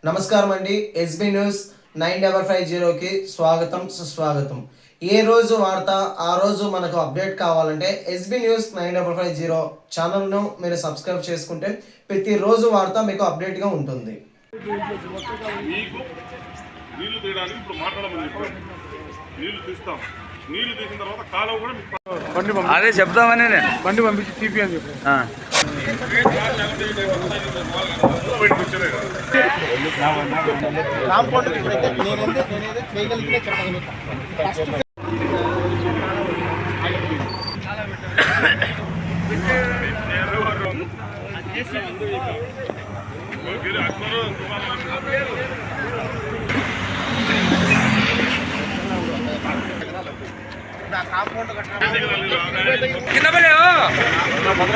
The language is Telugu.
నమస్కారం అండి. ఎస్బీ న్యూస్ 9550కి స్వాగతం సుస్వాగతం. ఏ రోజు వార్త ఆ రోజు మనకు అప్డేట్ కావాలంటే ఎస్బీ న్యూస్ 9550 ఛానల్ను మీరు సబ్స్క్రైబ్ చేసుకుంటే ప్రతిరోజు వార్త మీకు అప్డేట్గా ఉంటుంది. అదే చెప్తామని బండి పంపించి తీపి అని చెప్పి కాంపౌండ్ నేనేదో చేయగలిగితే చెప్పగలుగుతాను. కాంపౌండ్ కింద పడేవో ఇవాళ